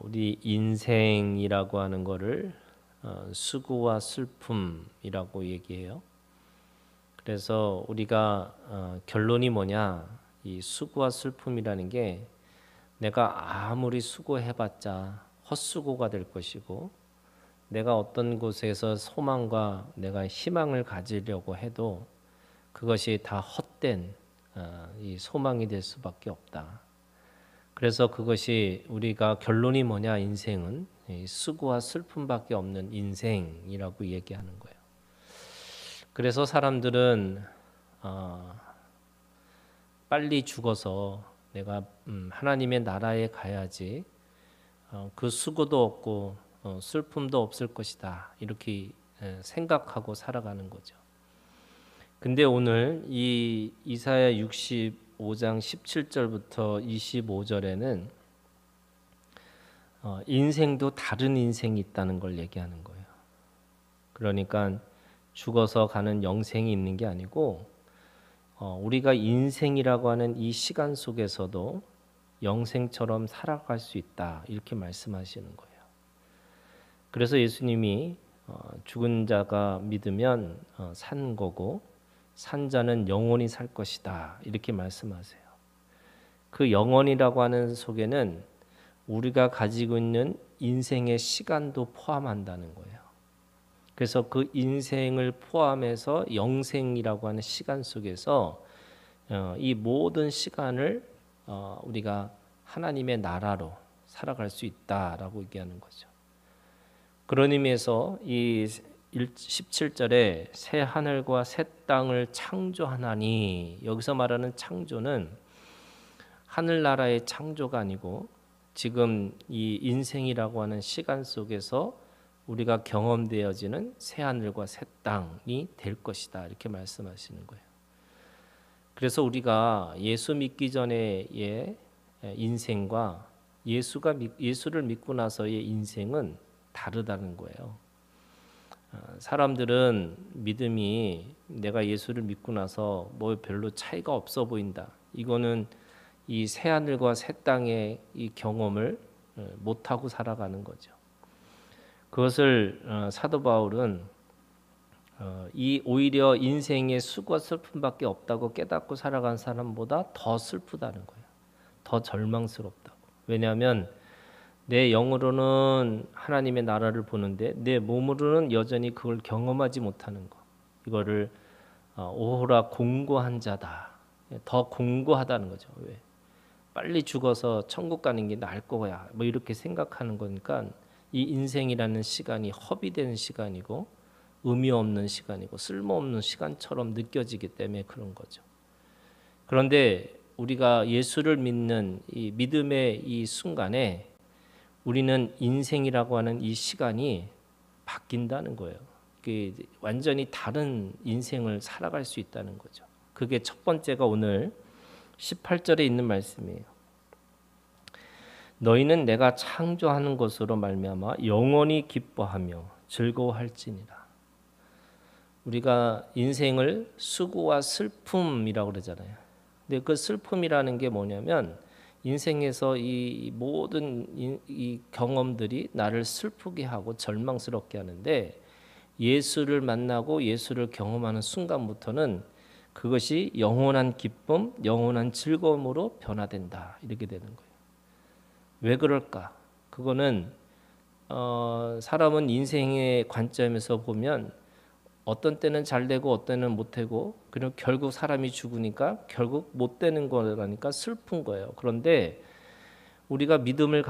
우리 인생이라고 하는 거를 수고와 슬픔이라고 얘기해요. 그래서 우리가 결론이 뭐냐? 이 수고와 슬픔이라는 게 내가 아무리 수고해봤자 헛수고가 될 것이고, 내가 어떤 곳에서 소망과 내가 희망을 가지려고 해도 그것이 다 헛된 이 소망이 될 수밖에 없다. 그래서 그것이 우리가 결론이 뭐냐? 인생은 수고와 슬픔밖에 없는 인생이라고 얘기하는 거예요. 그래서 사람들은 빨리 죽어서 내가 하나님의 나라에 가야지 그 수고도 없고 슬픔도 없을 것이다, 이렇게 생각하고 살아가는 거죠. 근데 오늘 이 이사야 65장 17절부터 25절에는 인생도 다른 인생이 있다는 걸 얘기하는 거예요. 그러니까 죽어서 가는 영생이 있는 게 아니고 우리가 인생이라고 하는 이 시간 속에서도 영생처럼 살아갈 수 있다, 이렇게 말씀하시는 거예요. 그래서 예수님이 죽은 자가 믿으면 산 거고 산 자는 영원히 살 것이다, 이렇게 말씀하세요. 그 영원이라고 하는 속에는 우리가 가지고 있는 인생의 시간도 포함한다는 거예요. 그래서 그 인생을 포함해서 영생이라고 하는 시간 속에서 이 모든 시간을 우리가 하나님의 나라로 살아갈 수 있다라고 얘기하는 거죠. 그런 의미에서 이 17절에 새 하늘과 새 땅을 창조하나니, 여기서 말하는 창조는 하늘나라의 창조가 아니고 지금 이 인생이라고 하는 시간 속에서 우리가 경험되어지는 새 하늘과 새 땅이 될 것이다, 이렇게 말씀하시는 거예요. 그래서 우리가 예수 믿기 전의 인생과 예수를 믿고 나서의 인생은 다르다는 거예요. 사람들은 믿음이 내가 예수를 믿고 나서 뭐 별로 차이가 없어 보인다, 이거는 이 새 하늘과 새 땅의 이 경험을 못하고 살아가는 거죠. 그것을 사도 바울은 이 오히려 인생의 수고와 슬픔밖에 없다고 깨닫고 살아간 사람보다 더 슬프다는 거예요. 더 절망스럽다고. 왜냐하면 내 영으로는 하나님의 나라를 보는데 내 몸으로는 여전히 그걸 경험하지 못하는 거. 이거를 오호라 공고한 자다. 더 공고하다는 거죠. 왜? 빨리 죽어서 천국 가는 게 나을 거야, 뭐 이렇게 생각하는 거니까 이 인생이라는 시간이 허비된 시간이고 의미 없는 시간이고 쓸모없는 시간처럼 느껴지기 때문에 그런 거죠. 그런데 우리가 예수를 믿는 이 믿음의 이 순간에 우리는 인생이라고 하는 이 시간이 바뀐다는 거예요. 완전히 다른 인생을 살아갈 수 있다는 거죠. 그게 첫 번째가 오늘 18절에 있는 말씀이에요. 너희는 내가 창조하는 것으로 말미암아 영원히 기뻐하며 즐거워할지니라. 우리가 인생을 수고와 슬픔이라고 그러잖아요. 근데 그 슬픔이라는 게 뭐냐면 인생에서 이 모든 이 경험들이 나를 슬프게 하고 절망스럽게 하는데, 예수를 만나고 예수를 경험하는 순간부터는 그것이 영원한 기쁨, 영원한 즐거움으로 변화된다, 이렇게 되는 거예요. 왜 그럴까? 그거는 사람은 인생의 관점에서 보면 어떤 때는 잘 되고 어떤 때는 못 되고, 그리고 결국 사람이 죽으니까 결국 못 되는 거라니까 슬픈 거예요. 그런데 우리가 믿음을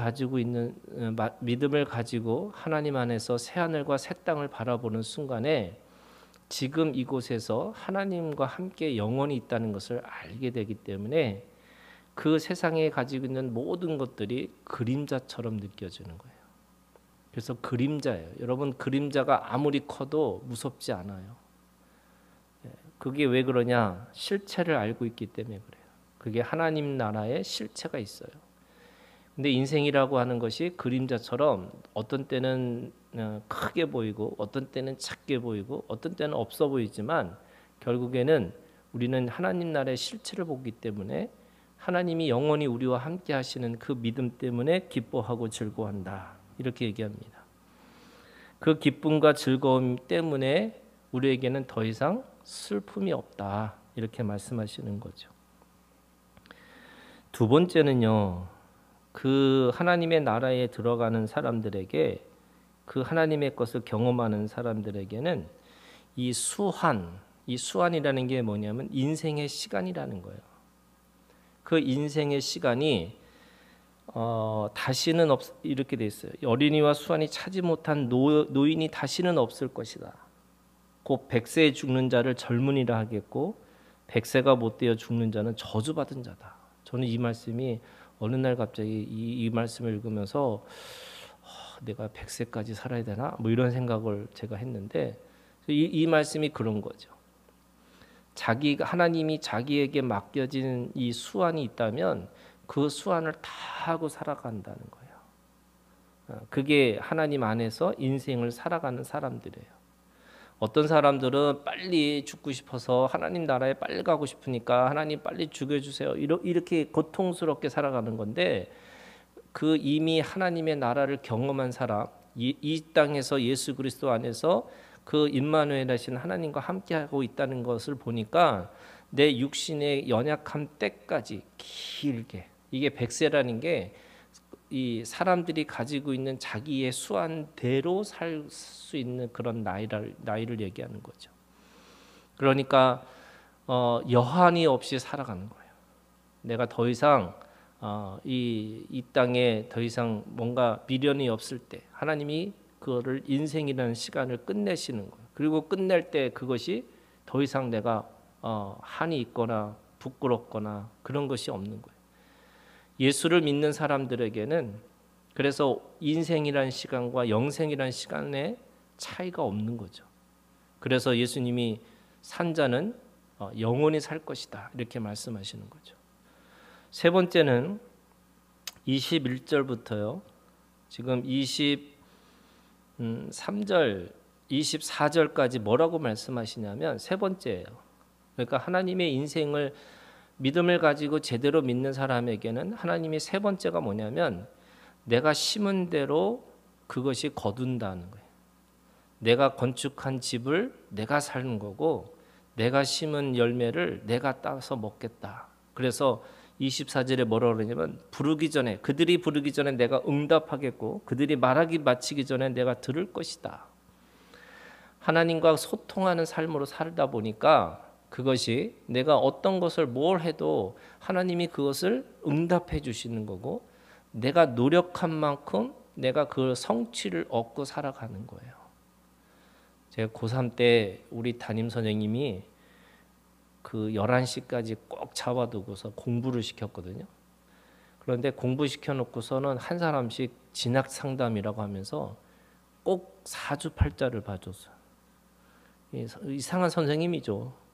가지고 하나님 안에서 새 하늘과 새 땅을 바라보는 순간에 지금 이곳에서 하나님과 함께 영원히 있다는 것을 알게 되기 때문에 그 세상에 가지고 있는 모든 것들이 그림자처럼 느껴지는 거예요. 그래서 그림자예요. 여러분, 그림자가 아무리 커도 무섭지 않아요. 그게 왜 그러냐? 실체를 알고 있기 때문에 그래요. 그게 하나님 나라의 실체가 있어요. 근데 인생이라고 하는 것이 그림자처럼 어떤 때는 크게 보이고 어떤 때는 작게 보이고 어떤 때는 없어 보이지만 결국에는 우리는 하나님 나라의 실체를 보기 때문에 하나님이 영원히 우리와 함께 하시는 그 믿음 때문에 기뻐하고 즐거워한다. 이렇게 얘기합니다. 그 기쁨과 즐거움 때문에 우리에게는 더 이상 슬픔이 없다. 이렇게 말씀하시는 거죠. 두 번째는요. 그 하나님의 나라에 들어가는 사람들에게, 그 하나님의 것을 경험하는 사람들에게는 이 수환이라는 게 뭐냐면 인생의 시간이라는 거예요. 그 인생의 시간이 다시는 이렇게 돼 있어요. 어린이와 수환이 차지 못한 노인이 다시는 없을 것이다. 곧 100세에 죽는 자를 젊은이라 하겠고 100세가 못 되어 죽는 자는 저주받은 자다. 저는 이 말씀이 어느 날 갑자기 이 말씀을 읽으면서 내가 100세까지 살아야 되나? 뭐 이런 생각을 제가 했는데 이 말씀이 그런 거죠. 하나님이 자기에게 맡겨진 이 수완이 있다면 그 수완을 다 하고 살아간다는 거예요. 그게 하나님 안에서 인생을 살아가는 사람들이에요. 어떤 사람들은 빨리 죽고 싶어서 하나님 나라에 빨리 가고 싶으니까 하나님 빨리 죽여주세요. 이렇게 고통스럽게 살아가는 건데 그 이미 하나님의 나라를 경험한 사람, 이 땅에서 예수 그리스도 안에서 그 임마누엘 하신 하나님과 함께하고 있다는 것을 보니까 내 육신의 연약한 때까지 길게, 이게 100세라는 게 이 사람들이 가지고 있는 자기의 수완대로 살 수 있는 그런 나이를 얘기하는 거죠. 그러니까 여한이 없이 살아가는 거예요. 내가 더 이상 이 땅에 더 이상 뭔가 미련이 없을 때 하나님이 그거를 인생이라는 시간을 끝내시는 거예요. 그리고 끝낼 때 그것이 더 이상 내가 한이 있거나 부끄럽거나 그런 것이 없는 거예요. 예수를 믿는 사람들에게는 그래서 인생이라는 시간과 영생이라는 시간에 차이가 없는 거죠. 그래서 예수님이 산 자는 영원히 살 것이다 이렇게 말씀하시는 거죠. 세 번째는 21절부터요. 지금 23절, 24절까지 뭐라고 말씀하시냐면 세 번째예요. 그러니까 하나님의 인생을 믿음을 가지고 제대로 믿는 사람에게는 하나님이 세 번째가 뭐냐면 내가 심은 대로 그것이 거둔다는 거예요. 내가 건축한 집을 내가 사는 거고 내가 심은 열매를 내가 따서 먹겠다. 그래서 24절에 뭐라고 그러냐면 그들이 부르기 전에 내가 응답하겠고 그들이 말하기 마치기 전에 내가 들을 것이다. 하나님과 소통하는 삶으로 살다 보니까 그것이 내가 어떤 것을 뭘 해도 하나님이 그것을 응답해 주시는 거고 내가 노력한 만큼 내가 그 성취를 얻고 살아가는 거예요. 제가 고3 때 우리 담임 선생님이 그 11시까지 꼭 잡아두고서 공부를 시켰거든요. 그런데 공부시켜 놓고서는 한 사람씩 진학 상담이라고 하면서 꼭 사주팔자를 봐줬어요. 이상한 선생님이죠.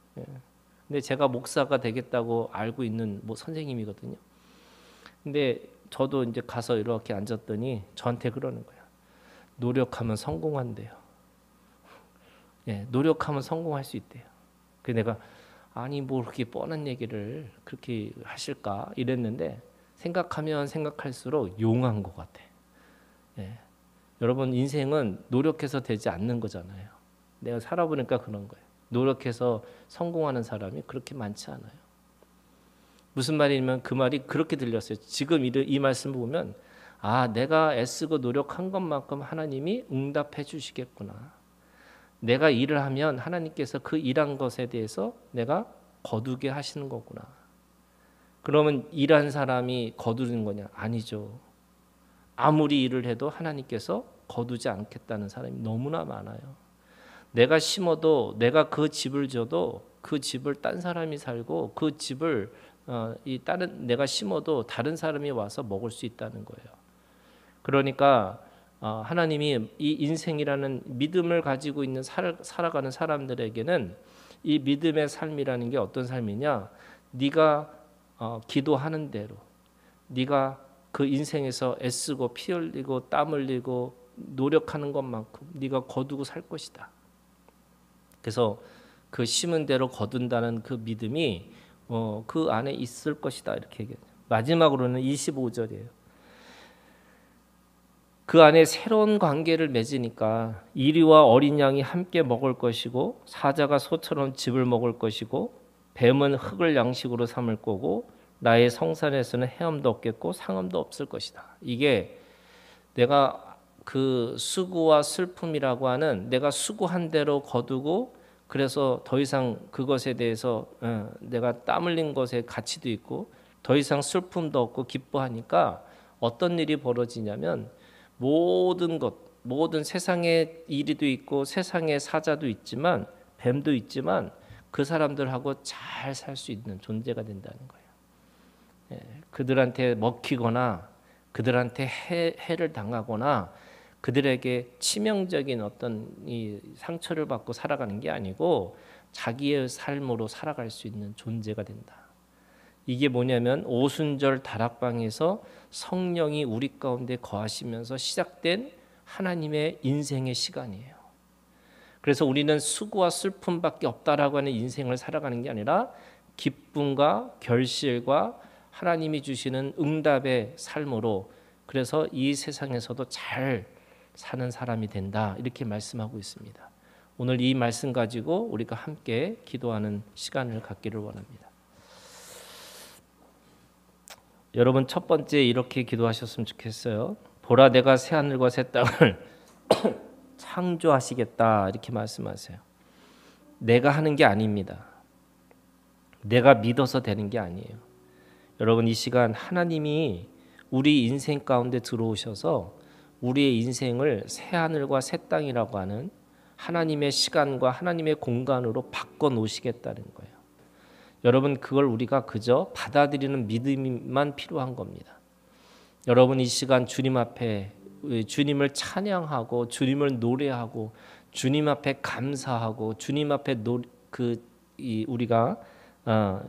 근데 제가 목사가 되겠다고 알고 있는 선생님이거든요. 근데 저도 이제 가서 이렇게 앉았더니 저한테 그러는 거예요. 노력하면 성공한대요. 노력하면 성공할 수 있대요. 그래서 내가 아니 뭐 그렇게 뻔한 얘기를 그렇게 하실까 이랬는데 생각하면 생각할수록 용한 것 같아. 여러분 인생은 노력해서 되지 않는 거잖아요. 내가 살아보니까 그런 거예요. 노력해서 성공하는 사람이 그렇게 많지 않아요. 무슨 말이냐면 그 말이 그렇게 들렸어요. 지금 이 말씀을 보면 내가 애쓰고 노력한 것만큼 하나님이 응답해 주시겠구나. 내가 일을 하면 하나님께서 그 일한 것에 대해서 내가 거두게 하시는 거구나. 그러면 일한 사람이 거두는 거냐? 아니죠. 아무리 일을 해도 하나님께서 거두지 않겠다는 사람이 너무나 많아요. 내가 심어도 내가 그 집을 줘도 그 집을 딴 사람이 살고 그 집을 내가 심어도 다른 사람이 와서 먹을 수 있다는 거예요. 그러니까 하나님이 이 인생이라는 믿음을 가지고 있는 살아가는 사람들에게는 이 믿음의 삶이라는 게 어떤 삶이냐? 네가 기도하는 대로 네가 그 인생에서 애쓰고 피 흘리고 땀 흘리고 노력하는 것만큼 네가 거두고 살 것이다. 그래서 그 심은 대로 거둔다는 그 믿음이 그 안에 있을 것이다 이렇게 얘기해요. 마지막으로는 25절이에요. 그 안에 새로운 관계를 맺으니까 이리와 어린 양이 함께 먹을 것이고 사자가 소처럼 즙을 먹을 것이고 뱀은 흙을 양식으로 삼을 거고 나의 성산에서는 헤엄도 없겠고 상함도 없을 것이다. 이게 내가 그 수고와 슬픔이라고 하는 내가 수고한 대로 거두고 그래서 더 이상 그것에 대해서 내가 땀 흘린 것에 가치도 있고 더 이상 슬픔도 없고 기뻐하니까 어떤 일이 벌어지냐면 모든 것, 모든 세상의 일이도 있고 세상의 사자도 있지만 뱀도 있지만 그 사람들하고 잘 살 수 있는 존재가 된다는 거예요. 그들한테 먹히거나 그들한테 해를 당하거나 그들에게 치명적인 어떤 이 상처를 받고 살아가는 게 아니고 자기의 삶으로 살아갈 수 있는 존재가 된다. 이게 뭐냐면 오순절 다락방에서 성령이 우리 가운데 거하시면서 시작된 하나님의 인생의 시간이에요. 그래서 우리는 수고와 슬픔밖에 없다라고 하는 인생을 살아가는 게 아니라 기쁨과 결실과 하나님이 주시는 응답의 삶으로 그래서 이 세상에서도 잘 사는 사람이 된다 이렇게 말씀하고 있습니다. 오늘 이 말씀 가지고 우리가 함께 기도하는 시간을 갖기를 원합니다. 여러분 첫 번째 이렇게 기도하셨으면 좋겠어요. 보라 내가 새 하늘과 새 땅을 창조하시겠다 이렇게 말씀하세요. 내가 하는 게 아닙니다. 내가 믿어서 되는 게 아니에요. 여러분 이 시간 하나님이 우리 인생 가운데 들어오셔서 우리의 인생을 새 하늘과 새 땅이라고 하는 하나님의 시간과 하나님의 공간으로 바꿔 놓으시겠다는 거예요. 여러분 그걸 우리가 그저 받아들이는 믿음만 필요한 겁니다. 여러분 이 시간 주님 앞에 주님을 찬양하고 주님을 노래하고 주님 앞에 감사하고 주님 앞에 우리가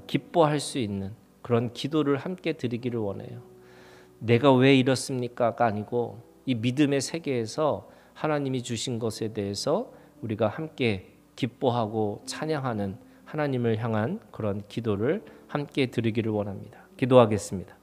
기뻐할 수 있는 그런 기도를 함께 드리기를 원해요. 내가 왜 이렇습니까가 아니고 이 믿음의 세계에서 하나님이 주신 것에 대해서 우리가 함께 기뻐하고 찬양하는 하나님을 향한 그런 기도를 함께 드리기를 원합니다. 기도하겠습니다.